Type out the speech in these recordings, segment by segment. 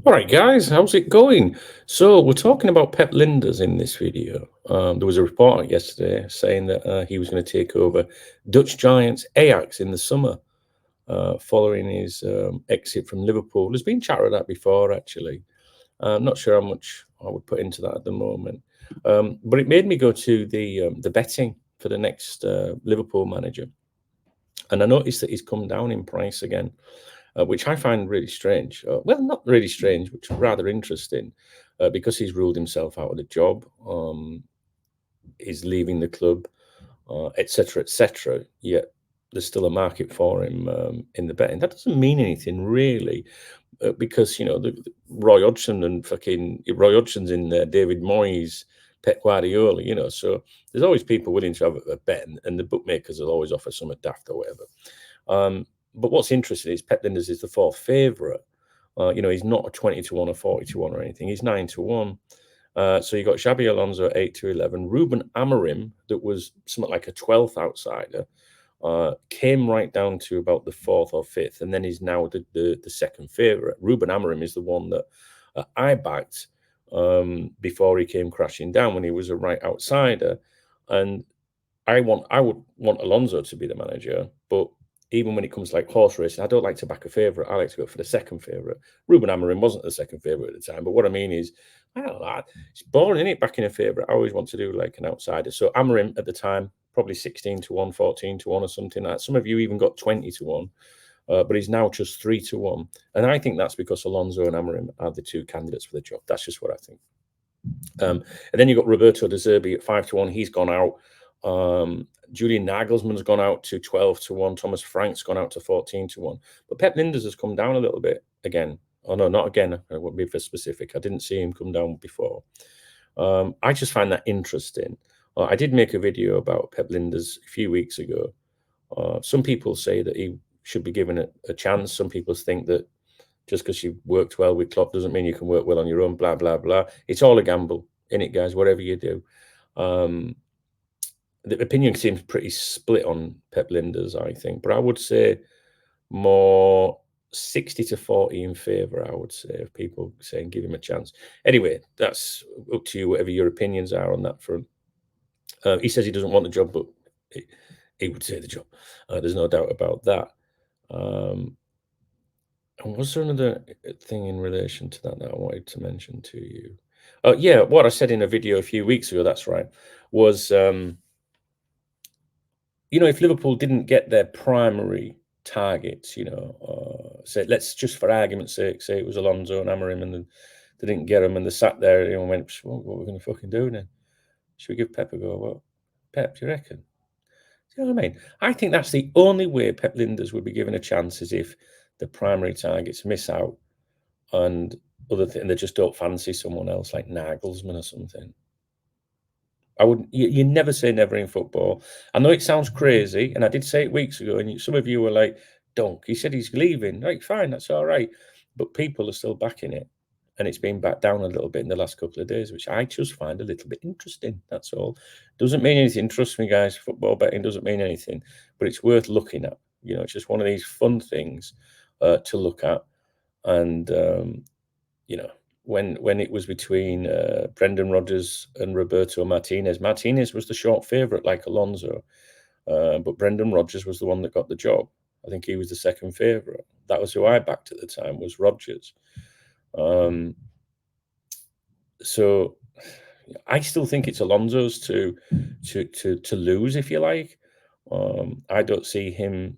All right, guys, how's it going? So we're talking about Pep Lijnders in this video. There was a report yesterday saying that he was going to take over Dutch giants Ajax in the summer following his exit from Liverpool. There's been chat of that before, actually. I'm not sure how much I would put into that at the moment. But it made me go to the betting for the next Liverpool manager. And I noticed that he's come down in price again, which I find really strange. Well, not really strange, but rather interesting, because he's ruled himself out of the job. He's leaving the club, etc., etc. Yet there's still a market for him in the betting. That doesn't mean anything really, because the Roy Hodgson and fucking Roy Hodgson's in there, David Moyes, Pep Guardiola. So there's always people willing to have a bet, and the bookmakers will always offer some daft or whatever. But what's interesting is Pep Lijnders is the fourth favourite. He's not a 20-1 or 40-1 or anything. He's 9-1. So you got Xabi Alonso 8-11. Ruben Amorim, that was something like a 12th outsider, came right down to about the 4th or 5th, and then he's now the second favourite. Ruben Amorim is the one that I backed before he came crashing down when he was a right outsider. And I would want Alonso to be the manager, but even when it comes to like horse racing, I don't like to back a favourite. I like to go for the second favourite. Ruben Amorim wasn't the second favourite at the time, but what I mean is, I don't know, it's boring, isn't it, backing a favourite? I always want to do like an outsider. So Amorim at the time, probably 16-1, 14-1 or something like that. Some of you even got 20-1, but he's now just 3-1. And I think that's because Alonso and Amorim are the two candidates for the job. That's just what I think. And then you've got Roberto De Zerbi at 5-1. He's gone out. Julian Nagelsmann's gone out to 12-1. Thomas Frank's gone out to 14-1. But Pep Lijnders has come down a little bit again. Oh, no, not again. I won't be for specific. I didn't see him come down before. I just find that interesting. I did make a video about Pep Lijnders a few weeks ago. Some people say that he should be given a chance. Some people think that just because you worked well with Klopp doesn't mean you can work well on your own, blah, blah, blah. It's all a gamble, innit, guys, whatever you do. The opinion seems pretty split on Pep Lijnders, I think, but I would say more 60-40 in favour, I would say, of people saying give him a chance. Anyway, that's up to you, whatever your opinions are on that front. He says he doesn't want the job, but he would say the job. There's no doubt about that. And was there another thing in relation to that I wanted to mention to you? Yeah, what I said in a video a few weeks ago, that's right, was, if Liverpool didn't get their primary targets, say, let's just for argument's sake, say it was Alonso and Amorim and then they didn't get them and they sat there and went, well, what are we going to fucking do then? Should we give Pep a go? What? Pep, do you reckon? Do you know what I mean? I think that's the only way Pep Lijnders would be given a chance is if the primary targets miss out and they just don't fancy someone else like Nagelsmann or something. You never say never in football. I know it sounds crazy, and I did say it weeks ago, and some of you were like, Dunk, he said he's leaving. Right, fine, that's all right. But people are still backing it, and it's been back down a little bit in the last couple of days, which I just find a little bit interesting. That's all. Doesn't mean anything. Trust me, guys, football betting doesn't mean anything, but it's worth looking at. It's just one of these fun things to look at. And, when it was between Brendan Rodgers and Roberto Martinez. Martinez was the short favourite, like Alonso, but Brendan Rodgers was the one that got the job. I think he was the second favourite. That was who I backed at the time, was Rodgers. So I still think it's Alonso's to lose, if you like. I don't see him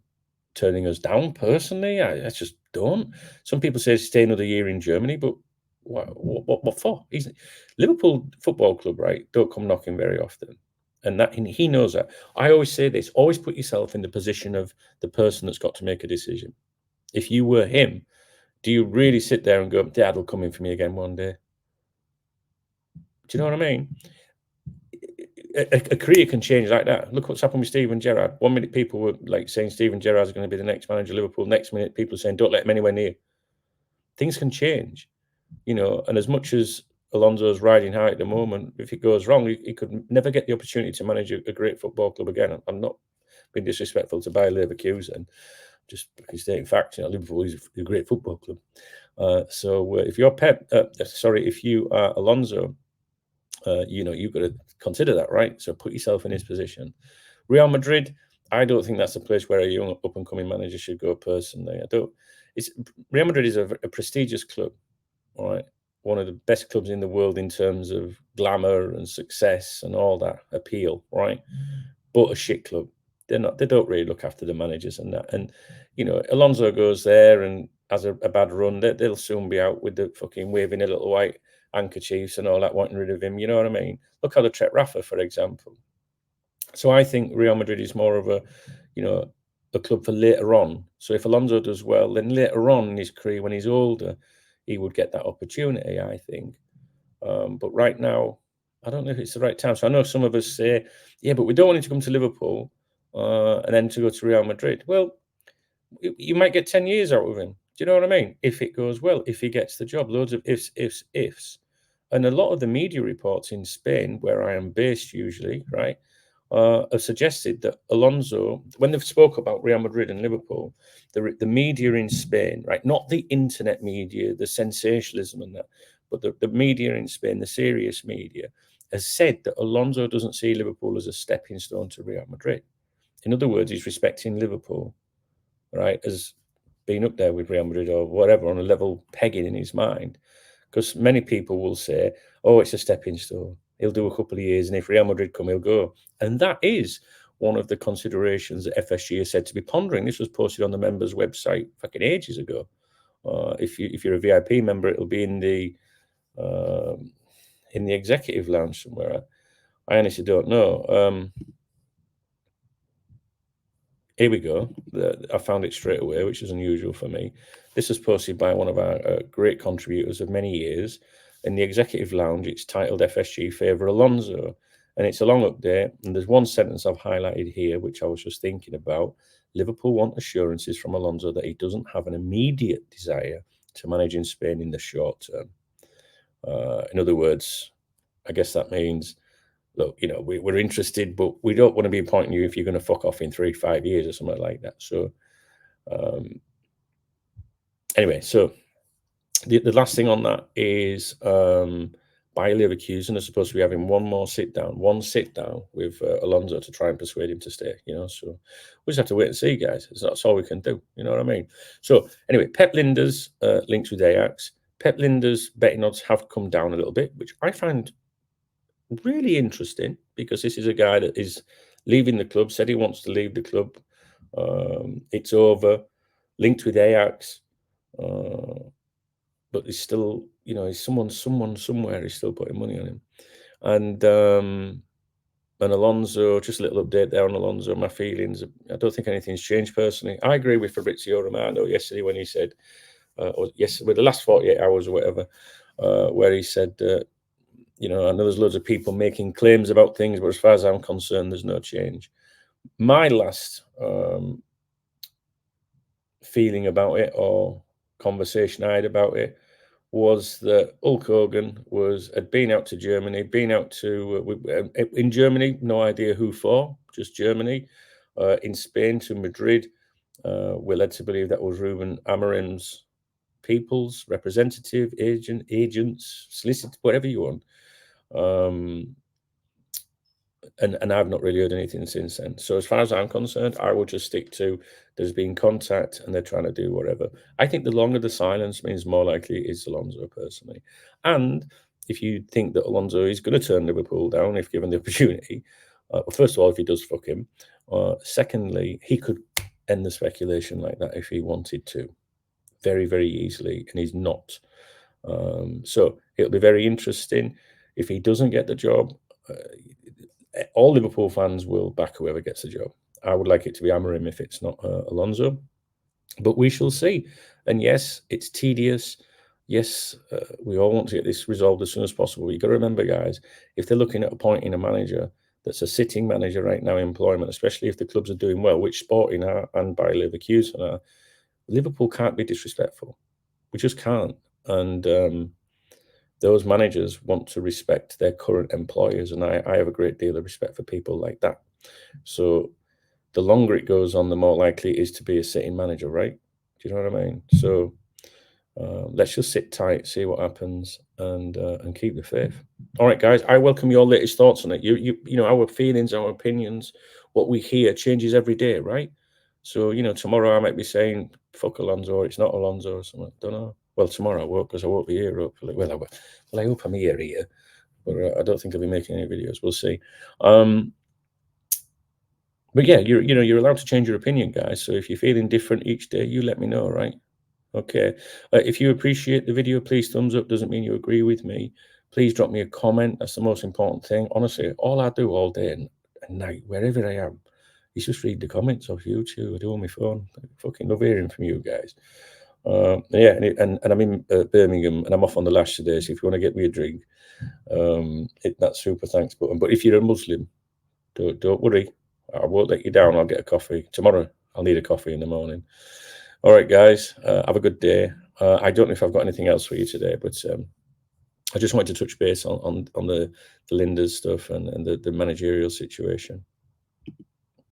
turning us down personally. I just don't. Some people say stay another year in Germany, but what for? Liverpool Football Club, right? Don't come knocking very often, and he knows that. I always say this: always put yourself in the position of the person that's got to make a decision. If you were him, do you really sit there and go, "Dad will come in for me again one day"? Do you know what I mean? A career can change like that. Look what's happened with Steven Gerrard. 1 minute people were like saying Steven Gerrard's going to be the next manager of Liverpool. Next minute people are saying don't let him anywhere near. Things can change, and as much as Alonso's riding high at the moment, if it goes wrong, he could never get the opportunity to manage a great football club again. I'm not being disrespectful to Bayer Leverkusen, just because stating facts. Liverpool is a great football club. So if you're if you are Alonso, you've got to consider that, right? So put yourself in his position. Real Madrid, I don't think that's a place where a young up-and-coming manager should go personally. Real Madrid is a prestigious club, all right? One of the best clubs in the world in terms of glamour and success and all that appeal, right? But a shit club. They don't really look after the managers and that. And, Alonso goes there and has a bad run. They'll soon be out with the fucking waving a little white handkerchiefs and all that, wanting rid of him. You know what I mean? Look how they treat Rafa, for example. So I think Real Madrid is more of a club for later on. So if Alonso does well, then later on in his career, when he's older, he would get that opportunity, I think. But right now, I don't know if it's the right time. So I know some of us say, yeah, but we don't want him to come to Liverpool and then to go to Real Madrid. Well, you might get 10 years out of him. Do you know what I mean? If it goes well, if he gets the job, loads of ifs, ifs, ifs. And a lot of the media reports in Spain, where I am based usually, right, have suggested that Alonso, when they've spoke about Real Madrid and Liverpool, the media in Spain, right, not the internet media, the sensationalism and that, but the media in Spain, the serious media, has said that Alonso doesn't see Liverpool as a stepping stone to Real Madrid. In other words, he's respecting Liverpool, right, as being up there with Real Madrid or whatever on a level pegging in his mind. Because many people will say, oh, it's a stepping stone. He'll do a couple of years, and if Real Madrid come, he'll go. And that is one of the considerations that FSG has said to be pondering. This was posted on the members' website fucking ages ago. If you're a VIP member, it'll be in the executive lounge somewhere. I honestly don't know. Here we go. I found it straight away, which is unusual for me. This was posted by one of our great contributors of many years. In the executive lounge, it's titled FSG Favour Alonso. And it's a long update. And there's one sentence I've highlighted here, which I was just thinking about. Liverpool want assurances from Alonso that he doesn't have an immediate desire to manage in Spain in the short term. In other words, I guess that means, look, we're interested, but we don't want to be appointing you if you're going to fuck off in 3-5 years or something like that. So anyway, so the last thing on that is Bayer Leverkusen are supposed to be having one sit down with Alonso to try and persuade him to stay, so we just have to wait and see, guys. That's all we can do, you know what I mean? So anyway, Pep Lijnders links with Ajax. Pep Lijnders betting odds have come down a little bit, which I find really interesting, because this is a guy that is leaving the club, said he wants to leave the club. It's over, linked with Ajax, but he's still, he's someone somewhere is still putting money on him. And Alonso, just a little update there on Alonso. My feelings, I don't think anything's changed personally. I agree with Fabrizio Romano yesterday when he said, with the last 48 hours or whatever, where he said, I know there's loads of people making claims about things, but as far as I'm concerned, there's no change. My last feeling about it, or conversation I had about it, was that Hulk Hogan had been out to Germany, in Germany, no idea who for, just Germany, in Spain to Madrid. We're led to believe that was Ruben Amorim's people's representative, agents, solicitor, whatever you want. And I've not really heard anything since then. So as far as I'm concerned, I will just stick to there's been contact and they're trying to do whatever. I think the longer the silence means more likely it's Alonso personally. And if you think that Alonso is going to turn Liverpool down if given the opportunity, well, first of all, if he does fuck him, secondly, he could end the speculation like that if he wanted to, very, very easily, and he's not. So it'll be very interesting. If he doesn't get the job, all Liverpool fans will back whoever gets the job. I would like it to be Amorim if it's not Alonso, but we shall see. And yes, it's tedious. Yes, we all want to get this resolved as soon as possible. You've got to remember, guys, if they're looking at appointing a manager that's a sitting manager right now in employment, especially if the clubs are doing well, which Sporting are and Bayer Leverkusen are, Liverpool can't be disrespectful. We just can't. And those managers want to respect their current employers, and I have a great deal of respect for people like that. So the longer it goes on, the more likely it is to be a sitting manager, right? Do you know what I mean? So Let's just sit tight, see what happens, and keep the faith. All right, guys, I welcome your latest thoughts on it. You know, our feelings, our opinions, what we hear changes every day, right? So, you know, tomorrow I might be saying, fuck Alonso, it's not Alonso or something. Don't know. Well, tomorrow I won't, because I won't be here, hopefully. Well, I hope I'm here, but I don't think I'll be making any videos. We'll see. But yeah, you're allowed to change your opinion, guys. So if you're feeling different each day, you let me know, right? Okay. If you appreciate the video, please thumbs up. Doesn't mean you agree with me. Please drop me a comment. That's the most important thing. Honestly, all I do all day and night, wherever I am, is just read the comments off YouTube. I do on my phone. I fucking love hearing from you guys. Yeah, and I'm in Birmingham, and I'm off on the lash today. So if you want to get me a drink, hit that super thanks button. But if you're a Muslim, don't worry. I won't let you down. I'll get a coffee tomorrow. I'll need a coffee in the morning. All right, guys, have a good day. I don't know if I've got anything else for you today, but I just wanted to touch base on the Lijnders stuff and the managerial situation.